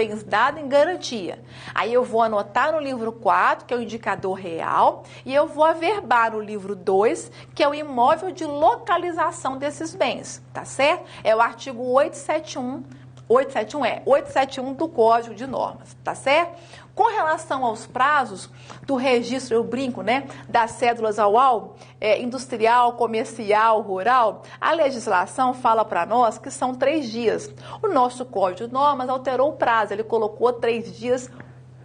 bens dados em garantia. Aí eu vou anotar no livro 4, que é o indicador real, e eu vou averbar no livro 2, que é o imóvel de localização desses bens, tá certo? É o artigo 871 do Código de Normas, tá certo? Com relação aos prazos do registro, eu brinco, né, das cédulas AUAL, industrial, comercial, rural, a legislação fala para nós que são 3 dias. O nosso Código de Normas alterou o prazo, ele colocou 3 dias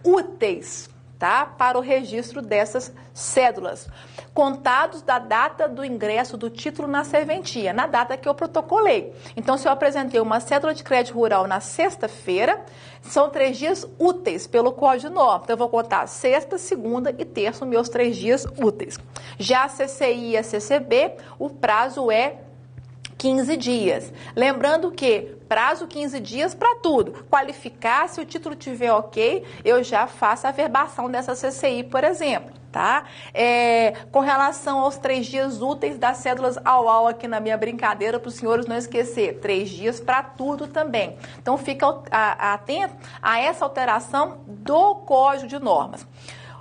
úteis, tá, para o registro dessas cédulas, contados da data do ingresso do título na serventia, na data que eu protocolei. Então, se eu apresentei uma cédula de crédito rural na sexta-feira, são 3 dias úteis pelo Código de Normas. Então, eu vou contar sexta, segunda e terça, os meus 3 dias úteis. Já a CCI e a CCB, o prazo é 15 dias. Lembrando que prazo 15 dias para tudo. Qualificar, se o título tiver ok, eu já faço a averbação dessa CCI, por exemplo, tá? Com relação aos 3 dias úteis das cédulas AUAL aqui na minha brincadeira, para os senhores não esquecer, 3 dias para tudo também. Então, fica atento a essa alteração do Código de Normas.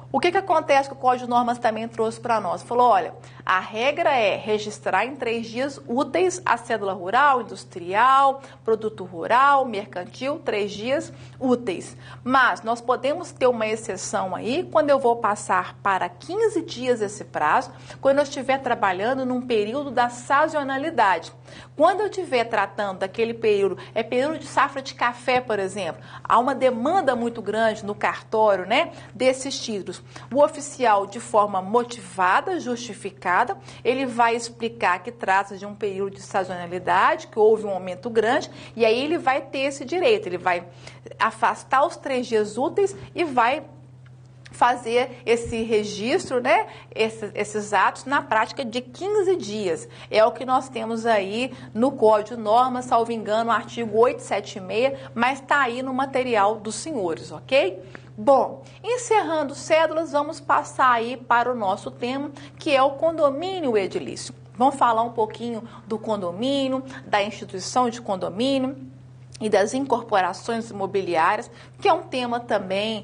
O que acontece que o Código de Normas também trouxe para nós? Falou, olha, a regra é registrar em 3 dias úteis a cédula rural, industrial, produto rural, mercantil, 3 dias úteis. Mas nós podemos ter uma exceção aí quando eu vou passar para 15 dias esse prazo, quando eu estiver trabalhando num período da sazonalidade. Quando eu estiver tratando daquele período, período de safra de café, por exemplo, há uma demanda muito grande no cartório, né, desses títulos. O oficial, de forma motivada, justificada, ele vai explicar que trata de um período de sazonalidade, que houve um aumento grande, e aí ele vai ter esse direito, ele vai afastar os 3 dias úteis e vai fazer esse registro, né, esses atos na prática de 15 dias. É o que nós temos aí no Código de Normas, salvo engano, o artigo 876, mas está aí no material dos senhores, ok? Bom, encerrando cédulas, vamos passar aí para o nosso tema, que é o condomínio edilício. Vamos falar um pouquinho do condomínio, da instituição de condomínio e das incorporações imobiliárias, que é um tema também,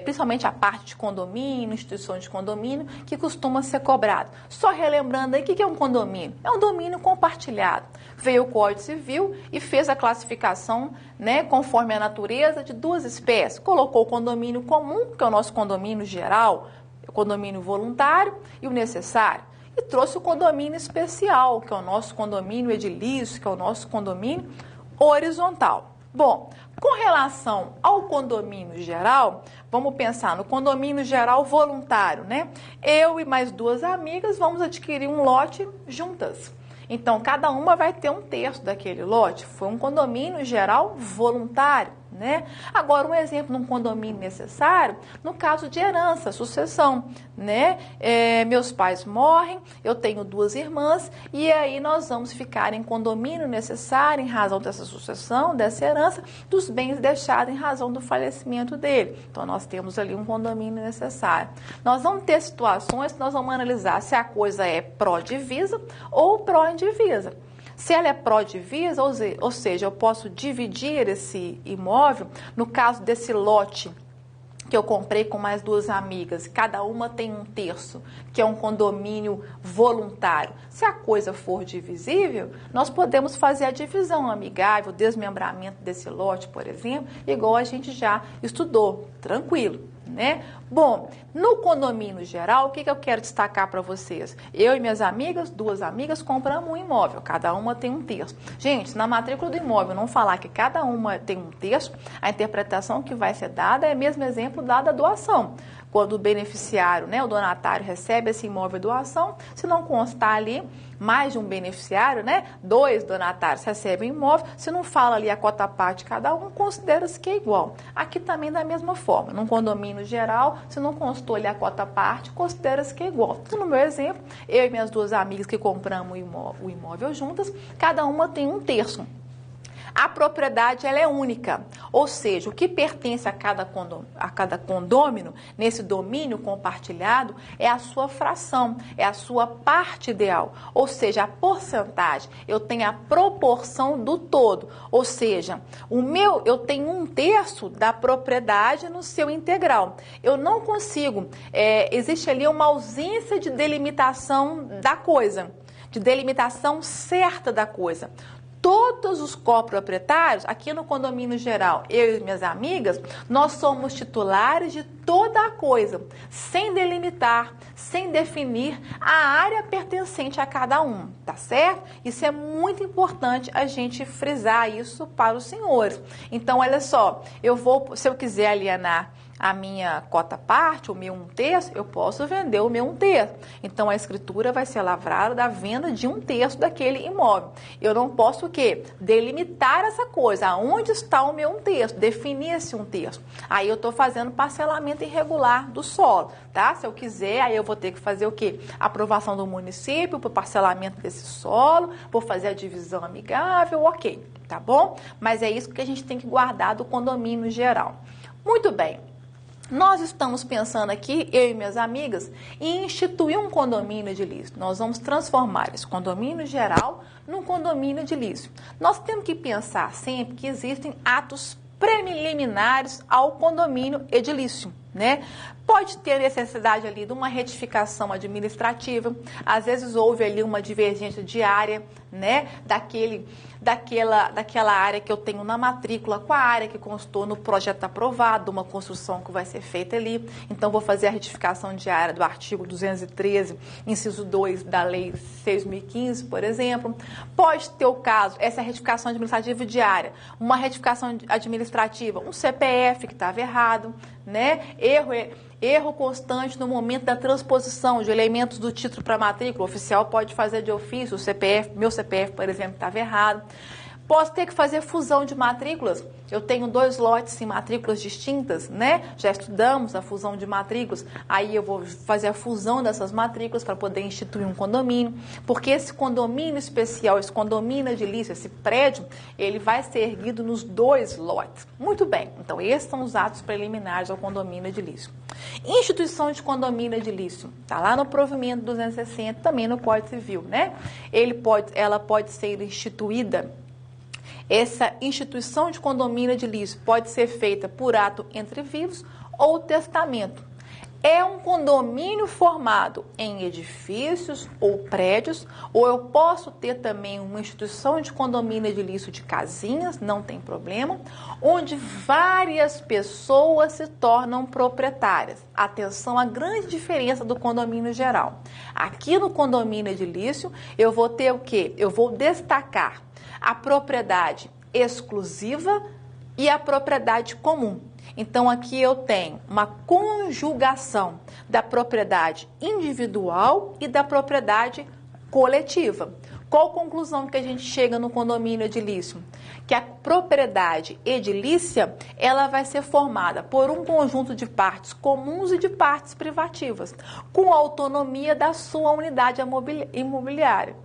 principalmente a parte de condomínio, instituição de condomínio, que costuma ser cobrado. Só relembrando aí, o que é um condomínio? É um domínio compartilhado. Veio o Código Civil e fez a classificação, né, conforme a natureza, de 2 espécies. Colocou o condomínio comum, que é o nosso condomínio geral, o condomínio voluntário e o necessário. E trouxe o condomínio especial, que é o nosso condomínio edilício, que é o nosso condomínio horizontal. Bom, com relação ao condomínio geral, vamos pensar no condomínio geral voluntário, né? Eu e mais 2 amigas vamos adquirir um lote juntas. Então, cada uma vai ter 1/3 daquele lote. Foi um condomínio geral voluntário, né? Agora, um exemplo num condomínio necessário, no caso de herança, sucessão, né? Meus pais morrem, eu tenho 2 irmãs, e aí nós vamos ficar em condomínio necessário em razão dessa sucessão, dessa herança, dos bens deixados em razão do falecimento dele. Então, nós temos ali um condomínio necessário. Nós vamos ter situações que nós vamos analisar se a coisa é pró-divisa ou pró-indivisa. Se ela é pró-divisa, ou seja, eu posso dividir esse imóvel, no caso desse lote que eu comprei com mais 2 amigas, cada uma tem 1/3, que é um condomínio voluntário. Se a coisa for divisível, nós podemos fazer a divisão amigável, desmembramento desse lote, por exemplo, igual a gente já estudou, tranquilo, né? Bom, no condomínio geral, o que eu quero destacar para vocês? Eu e minhas amigas, 2 amigas, compramos um imóvel, cada uma tem 1/3. Gente, na matrícula do imóvel, não falar que cada uma tem 1/3, a interpretação que vai ser dada é o mesmo exemplo dado da doação. Quando o beneficiário, né, o donatário, recebe esse imóvel de doação, se não constar ali mais de um beneficiário, né, 2 donatários recebem o imóvel, se não fala ali a cota parte de cada um, considera-se que é igual. Aqui também da mesma forma, num condomínio geral, se não constou ali a cota parte, considera-se que é igual. Então, no meu exemplo, eu e minhas 2 amigas que compramos o imóvel juntas, cada uma tem 1/3. A propriedade ela é única, ou seja, o que pertence a cada condômino, nesse domínio compartilhado, é a sua fração, é a sua parte ideal, ou seja, a porcentagem. Eu tenho a proporção do todo, ou seja, eu tenho 1/3 da propriedade no seu integral. Eu não consigo, existe ali uma ausência de delimitação da coisa, de delimitação certa da coisa. Todos os coproprietários, aqui no condomínio geral, eu e minhas amigas, nós somos titulares de toda a coisa, sem delimitar, sem definir a área pertencente a cada um, tá certo? Isso é muito importante a gente frisar isso para os senhores. Então, olha só, se eu quiser alienar a minha cota parte, o meu 1/3, eu posso vender o meu 1/3. Então, a escritura vai ser lavrada da venda de 1/3 daquele imóvel. Eu não posso o quê? Delimitar essa coisa. Aonde está o meu 1/3? Definir esse 1/3. Aí eu estou fazendo parcelamento irregular do solo, tá? Se eu quiser, aí eu vou ter que fazer o quê? Aprovação do município para o parcelamento desse solo, vou fazer a divisão amigável, ok, tá bom? Mas é isso que a gente tem que guardar do condomínio geral. Muito bem. Nós estamos pensando aqui, eu e minhas amigas, em instituir um condomínio edilício. Nós vamos transformar esse condomínio geral num condomínio edilício. Nós temos que pensar sempre que existem atos preliminares ao condomínio edilício, né? Pode ter necessidade ali de uma retificação administrativa, às vezes houve ali uma divergência de área, né? Daquela área que eu tenho na matrícula com a área que constou no projeto aprovado, uma construção que vai ser feita ali. Então, vou fazer a retificação de área do artigo 213, inciso 2 da Lei 6.015, por exemplo. Pode ter o caso, essa retificação administrativa de área, uma retificação administrativa, um CPF que estava errado, né? Erro constante no momento da transposição de elementos do título para matrícula. O oficial pode fazer de ofício, meu CPF, por exemplo, estava errado. Posso ter que fazer fusão de matrículas. Eu tenho 2 lotes em matrículas distintas, né? Já estudamos a fusão de matrículas. Aí eu vou fazer a fusão dessas matrículas para poder instituir um condomínio. Porque esse condomínio especial, esse condomínio edilício, esse prédio, ele vai ser erguido nos 2 lotes. Muito bem. Então, esses são os atos preliminares ao condomínio edilício. Instituição de condomínio edilício. Está lá no provimento 260, também no Código Civil, né? Ela pode ser instituída. Essa instituição de condomínio edilício pode ser feita por ato entre vivos ou testamento. É um condomínio formado em edifícios ou prédios, ou eu posso ter também uma instituição de condomínio edilício de casinhas, não tem problema, onde várias pessoas se tornam proprietárias. Atenção à grande diferença do condomínio geral. Aqui no condomínio edilício, eu vou ter o quê? Eu vou destacar a propriedade exclusiva e a propriedade comum. Então, aqui eu tenho uma conjugação da propriedade individual e da propriedade coletiva. Qual conclusão que a gente chega no condomínio edilício? Que a propriedade edilícia, ela vai ser formada por um conjunto de partes comuns e de partes privativas, com autonomia da sua unidade imobiliária.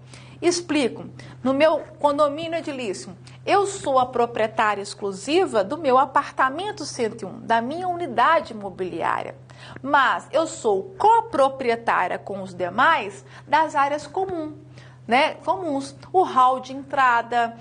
Explico. No meu condomínio edilício, eu sou a proprietária exclusiva do meu apartamento 101, da minha unidade imobiliária. Mas eu sou coproprietária com os demais das áreas comuns, né? Comuns. O hall de entrada,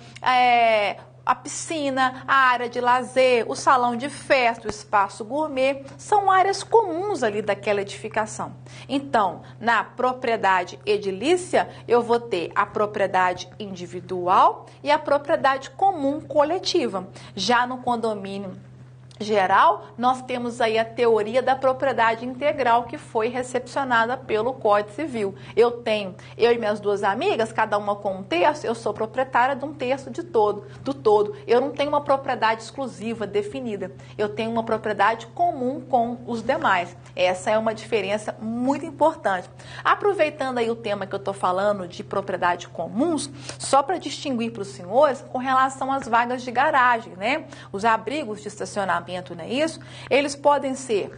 a piscina, a área de lazer, o salão de festa, o espaço gourmet, são áreas comuns ali daquela edificação. Então, na propriedade edilícia, eu vou ter a propriedade individual e a propriedade comum coletiva. Já no condomínio geral, nós temos aí a teoria da propriedade integral que foi recepcionada pelo Código Civil. Eu e minhas 2 amigas, cada uma com 1/3, eu sou proprietária de 1/3 do todo. Eu não tenho uma propriedade exclusiva definida. Eu tenho uma propriedade comum com os demais. Essa é uma diferença muito importante. Aproveitando aí o tema que eu estou falando de propriedade comuns, só para distinguir para os senhores com relação às vagas de garagem, né? Os abrigos de estacionamento, não é isso? Eles podem ser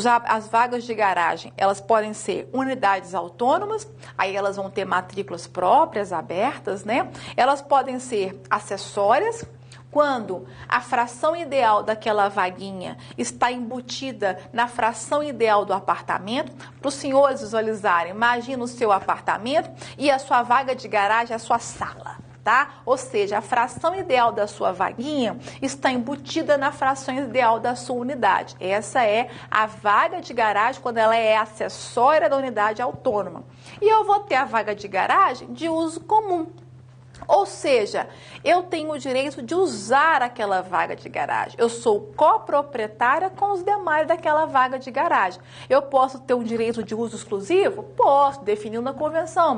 as vagas de garagem, elas podem ser unidades autônomas, aí elas vão ter matrículas próprias, abertas, né? Elas podem ser acessórias, quando a fração ideal daquela vaguinha está embutida na fração ideal do apartamento. Para os senhores visualizarem, imagina o seu apartamento e a sua vaga de garagem, a sua sala. Tá? Ou seja, a fração ideal da sua vaguinha está embutida na fração ideal da sua unidade. Essa é a vaga de garagem quando ela é acessória da unidade autônoma. E eu vou ter a vaga de garagem de uso comum. Ou seja, eu tenho o direito de usar aquela vaga de garagem. Eu sou coproprietária com os demais daquela vaga de garagem. Eu posso ter um direito de uso exclusivo? Posso, definido na convenção.